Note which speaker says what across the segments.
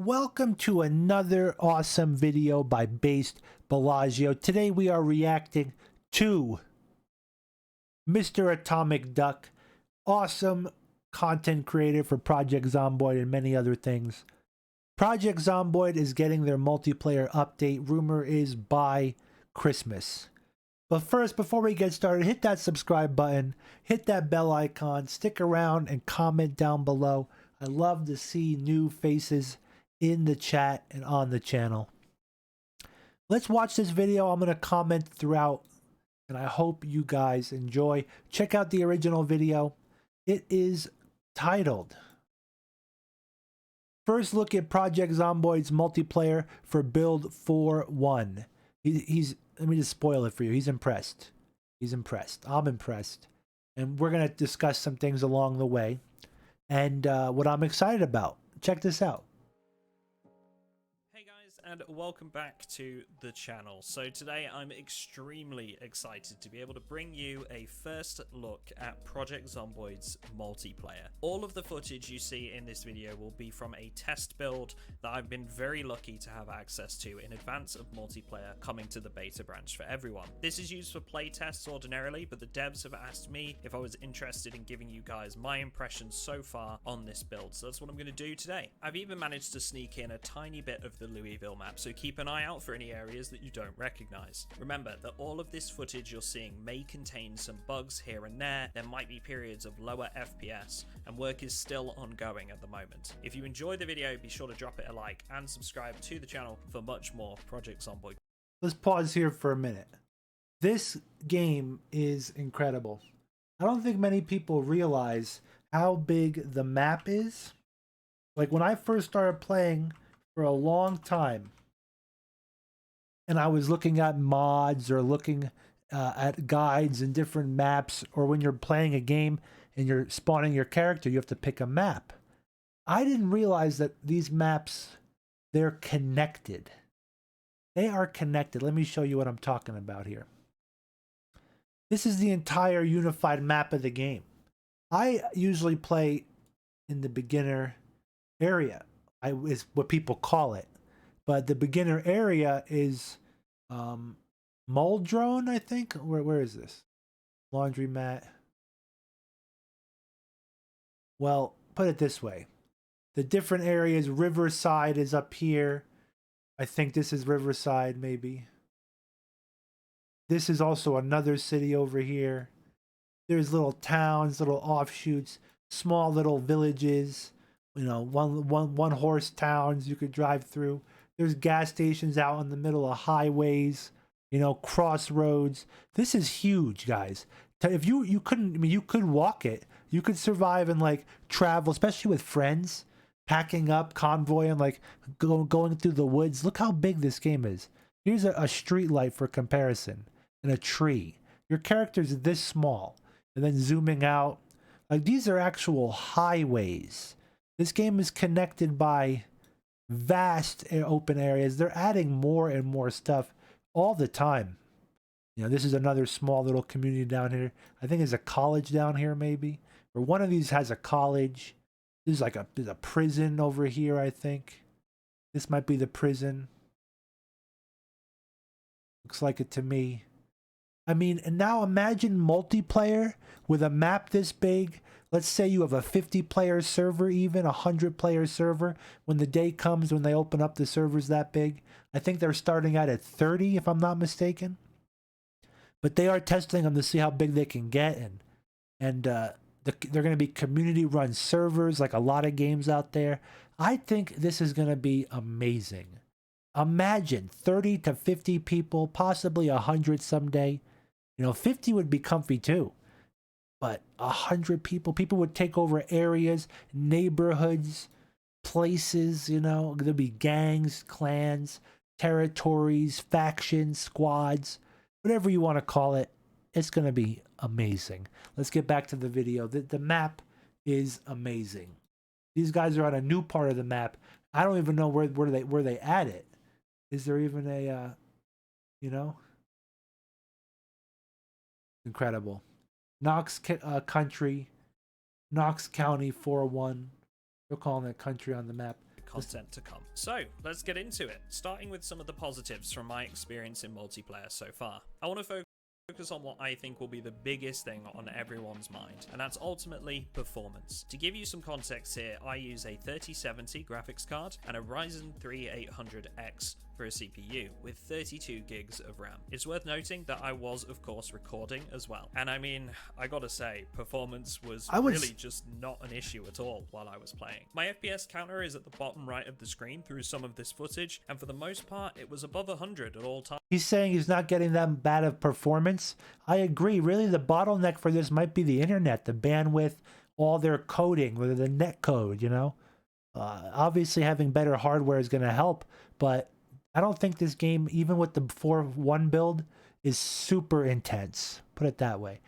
Speaker 1: Welcome to another awesome video by Based Bellagio. Today we are reacting to MrAtomicDuck, awesome content creator for Project Zomboid and many other things. Project Zomboid is getting their multiplayer update. Rumor is by Christmas. But first, before we get started, hit that subscribe button, hit that bell icon, stick around and comment down below. I love to see new faces in the chat and on the channel. Let's watch this video. I'm going to comment throughout and I hope you guys enjoy. Check out the original video. It is titled First Look at Project Zomboid's Multiplayer for Build 4.1. He's let me just spoil it for you. He's impressed. He's impressed. I'm impressed. And we're going to discuss some things along the way and what I'm excited about. Check this out.
Speaker 2: And welcome back to the channel. So today I'm extremely excited to be able to bring you a first look at Project Zomboid's multiplayer. All of the footage you see in this video will be from a test build that I've been very lucky to have access to in advance of multiplayer coming to the beta branch for everyone. This is used for playtests ordinarily, but the devs have asked me if I was interested in giving you guys my impressions so far on this build. So that's what I'm going to do today. I've even managed to sneak in a tiny bit of the Louisville map, so keep an eye out for any areas that you don't recognize. Remember that all of this footage you're seeing may contain some bugs here and there might be periods of lower FPS, and work is still ongoing at the moment. If you enjoy the video, be sure to drop it a like and subscribe to the channel for much more Project Zomboid.
Speaker 1: Let's pause here for a minute. This game is incredible. I don't think many people realize how big the map is. Like when I first started playing for a long time, and I was looking at mods or looking at guides and different maps, or when you're playing a game and you're spawning your character, you have to pick a map. I didn't realize that these maps, they're connected. They are connected. Let me show you what I'm talking about here. This is the entire unified map of the game. I usually play in the beginner area, is what people call it. But the beginner area is Muldrone, I think. Where is this? Laundromat. Well, put it this way. The different areas, Riverside is up here. I think this is Riverside, maybe. This is also another city over here. There's little towns, little offshoots, small little villages, you know, one horse towns you could drive through. There's gas stations out in the middle of highways, you know, crossroads. This is huge, guys. If you couldn't, I mean, you could walk it. You could survive and like travel, especially with friends, packing up, convoying, like going through the woods. Look how big this game is. Here's a street light for comparison and a tree. Your character's this small, and then zooming out. Like these are actual highways. This game is connected by vast open areas. They're adding more and more stuff all the time. You know, this is another small little community down here. I think there's a college down here, maybe, or one of these has a college. There's like there's a prison over here. I think this might be the prison. Looks like it to me. I mean, and now imagine multiplayer with a map this big. Let's say you have a 50-player server, even a 100-player server. When the day comes when they open up the servers that big, I think they're starting out at 30, if I'm not mistaken. But they are testing them to see how big they can get, and they're going to be community-run servers, like a lot of games out there. I think this is going to be amazing. Imagine 30 to 50 people, possibly 100 someday. You know, 50 would be comfy too. But 100 people would take over areas, neighborhoods, places, you know. There'll be gangs, clans, territories, factions, squads, whatever you want to call it. It's going to be amazing. Let's get back to the video. The map is amazing. These guys are on a new part of the map. I don't even know where they add it. Is there even a, you know? Incredible. Knox Country, Knox County 401. They're calling it country on the map.
Speaker 2: content to come. So let's get into it, starting with some of the positives from my experience in multiplayer so far. I want to focus on what I think will be the biggest thing on everyone's mind, and that's ultimately performance. To give you some context here, I use a 3070 graphics card and a Ryzen 3 800X for a CPU with 32 gigs of RAM. It's worth noting that I was, of course, recording as well. And I mean, I gotta say, performance was really just not an issue at all while I was playing. My FPS counter is at the bottom right of the screen through some of this footage, and for the most part, it was above 100 at all times.
Speaker 1: He's saying he's not getting that bad of performance. I agree. Really, the bottleneck for this might be the internet, the bandwidth, all their coding, or the net code, you know? Obviously, having better hardware is going to help, but I don't think this game, even with the 4.1 build, is super intense. Put it that way.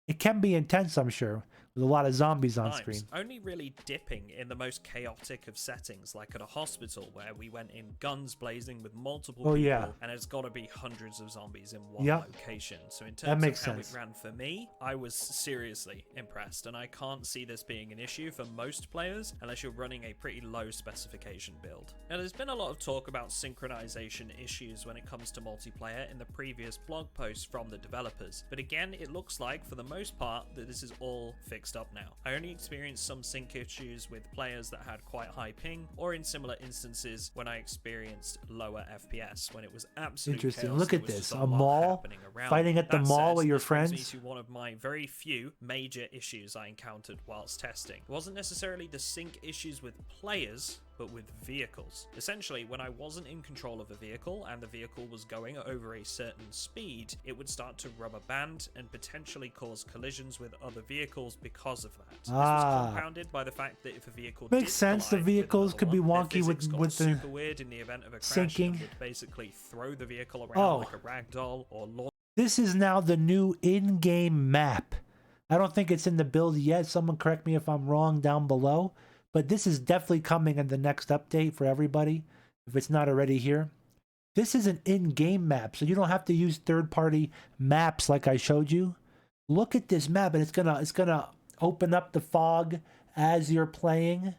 Speaker 1: It can be intense, I'm sure, with a lot of zombies on screen.
Speaker 2: Only really dipping in the most chaotic of settings, like at a hospital where we went in guns blazing with multiple people, and it's got to be hundreds of zombies in one location. So in terms of how it ran for me, I was seriously impressed, and I can't see this being an issue for most players unless you're running a pretty low specification build. Now, there's been a lot of talk about synchronization issues when it comes to multiplayer in the previous blog posts from the developers, but again, it looks like for the most part that this is all fixed up now. I only experienced some sync issues with players that had quite high ping, or in similar instances when I experienced lower FPS when it was absolutely
Speaker 1: interesting.
Speaker 2: chaos.
Speaker 1: Look at this, a mall, fighting at the mall with your friends.
Speaker 2: Brings me to one of my very few major issues I encountered whilst testing. It wasn't necessarily the sync issues with players, but with vehicles. Essentially, when I wasn't in control of a vehicle and the vehicle was going over a certain speed, it would start to rubber band and potentially cause collisions with other vehicles because of that. This was compounded by the fact that if a vehicle
Speaker 1: makes sense, the vehicles could be wonky with the
Speaker 2: super weird in the event of a crash, and would basically throw the vehicle around like a rag doll or launch.
Speaker 1: This is now the new in-game map. I don't think it's in the build yet. Someone correct me if I'm wrong down below. But this is definitely coming in the next update for everybody, if it's not already here. This is an in-game map, so you don't have to use third-party maps like I showed you. Look at this map, and it's gonna open up the fog as you're playing.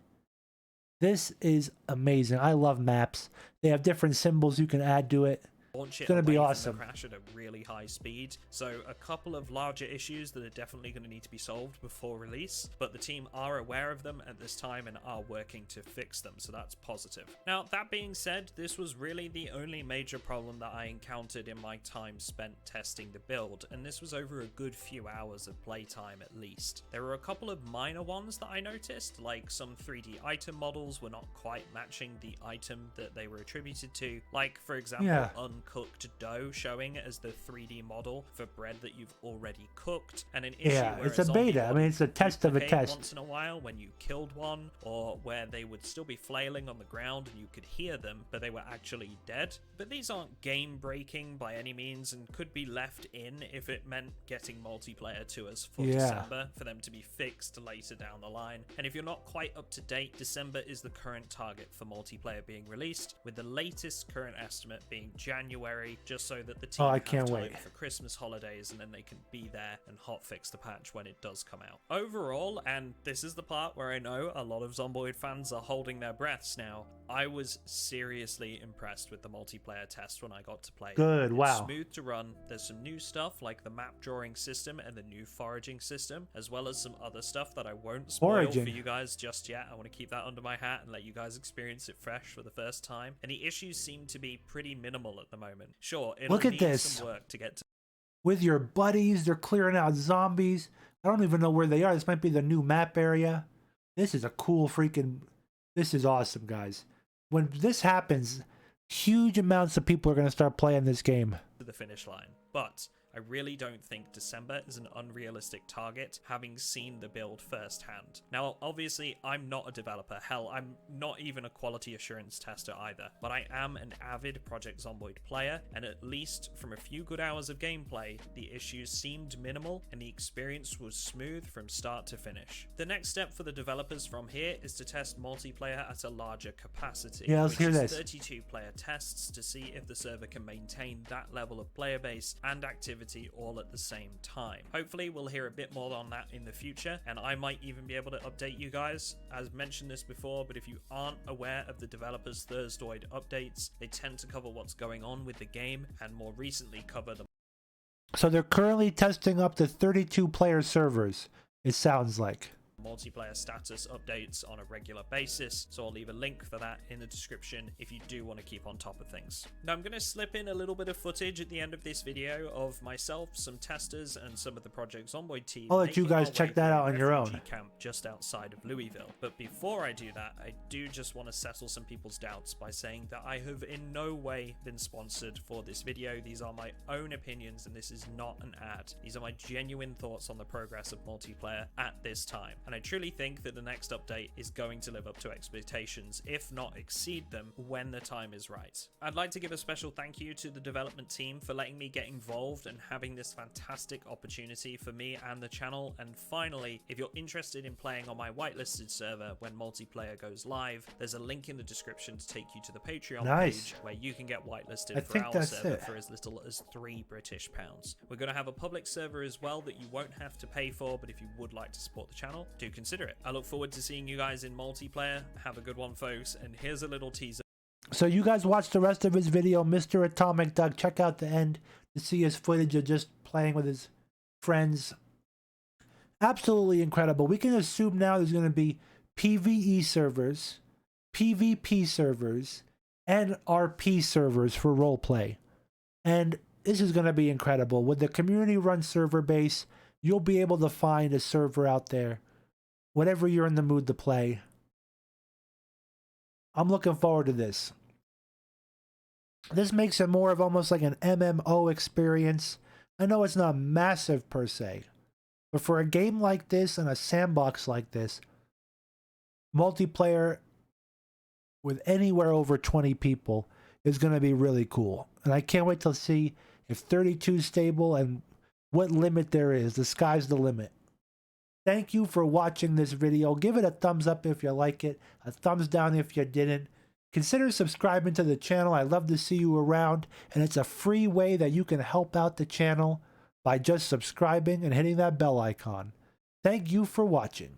Speaker 1: This is amazing. I love maps. They have different symbols you can add to it.
Speaker 2: Launch it
Speaker 1: it's going to be awesome.
Speaker 2: Crash at a really high speed. So a couple of larger issues that are definitely going to need to be solved before release, but the team are aware of them at this time and are working to fix them, so that's positive. Now, that being said, this was really the only major problem that I encountered in my time spent testing the build, and this was over a good few hours of playtime at least. There were a couple of minor ones that I noticed, like some 3D item models were not quite matching the item that they were attributed to, like for example uncooked dough showing as the 3D model for bread that you've already cooked, and an issue where
Speaker 1: it's a beta. I mean, it's a test of a test.
Speaker 2: Once in a while when you killed one, or where they would still be flailing on the ground and you could hear them, but they were actually dead. But these aren't game breaking by any means and could be left in if it meant getting multiplayer to us for December, for them to be fixed later down the line. And if you're not quite up to date, December is the current target for multiplayer being released, with the latest current estimate being January, just so that the team have time for Christmas holidays and then they can be there and hotfix the patch when it does come out. Overall, and this is the part where I know a lot of Zomboid fans are holding their breaths now, I was seriously impressed with the multiplayer test when I got to play.
Speaker 1: Good, wow.
Speaker 2: It's smooth to run. There's some new stuff like the map drawing system and the new foraging system, as well as some other stuff that I won't spoil for you guys just yet. I want to keep that under my hat and let you guys experience it fresh for the first time. And the issues seem to be pretty minimal at the moment. Sure, it'll need some work to get to.
Speaker 1: With your buddies, they're clearing out zombies. I don't even know where they are. This might be the new map area. This is a cool freaking... This is awesome, guys. When this happens, huge amounts of people are going to start playing this game.
Speaker 2: To the finish line. But I really don't think December is an unrealistic target, having seen the build firsthand. Now, obviously, I'm not a developer. Hell, I'm not even a quality assurance tester either. But I am an avid Project Zomboid player, and at least from a few good hours of gameplay, the issues seemed minimal, and the experience was smooth from start to finish. The next step for the developers from here is to test multiplayer at a larger capacity.
Speaker 1: Yeah, let's hear this.
Speaker 2: 32 player tests to see if the server can maintain that level of player base and activity activity all at the same time. Hopefully we'll hear a bit more on that in the future, and I might even be able to update you guys. As mentioned this before, but if you aren't aware of the developers' STAR-NWLT updates, they tend to cover what's going on with the game and more recently cover the...
Speaker 1: So they're currently testing up to 32 player servers, it sounds like.
Speaker 2: multiplayer status updates on a regular basis, so I'll leave a link for that in the description if you do want to keep on top of things. Now I'm going to slip in a little bit of footage at the end of this video of myself, some testers, and some of the Project Zomboid team.
Speaker 1: I'll let you guys check that out on your own.
Speaker 2: Camp just outside of Louisville. But before I do that, I do just want to settle some people's doubts by saying that I have in no way been sponsored for this video. These are my own opinions and this is not an ad. These are my genuine thoughts on the progress of multiplayer at this time. And I truly think that the next update is going to live up to expectations, if not exceed them, when the time is right. I'd like to give a special thank you to the development team for letting me get involved and having this fantastic opportunity for me and the channel. And finally, if you're interested in playing on my whitelisted server when multiplayer goes live, there's a link in the description to take you to the Patreon page where you can get whitelisted for our server for as little as £3 British. We're going to have a public server as well that you won't have to pay for, but if you would like to support the channel, do consider it. I look forward to seeing you guys in multiplayer. Have a good one, folks, and here's a little teaser.
Speaker 1: So you guys watch the rest of his video, MrAtomicDuck. Check out the end to see his footage of just playing with his friends. Absolutely incredible. We can assume now there's going to be PvE servers, PvP servers, and RP servers for roleplay. And this is going to be incredible. With the community-run server base, you'll be able to find a server out there, whatever you're in the mood to play. I'm looking forward to this. This makes it more of almost like an MMO experience. I know it's not massive per se, but for a game like this and a sandbox like this, multiplayer with anywhere over 20 people is going to be really cool. And I can't wait to see if 32 is stable and what limit there is. The sky's the limit. Thank you for watching this video. Give it a thumbs up if you like it, a thumbs down if you didn't. Consider subscribing to the channel. I'd love to see you around, and it's a free way that you can help out the channel by just subscribing and hitting that bell icon. Thank you for watching.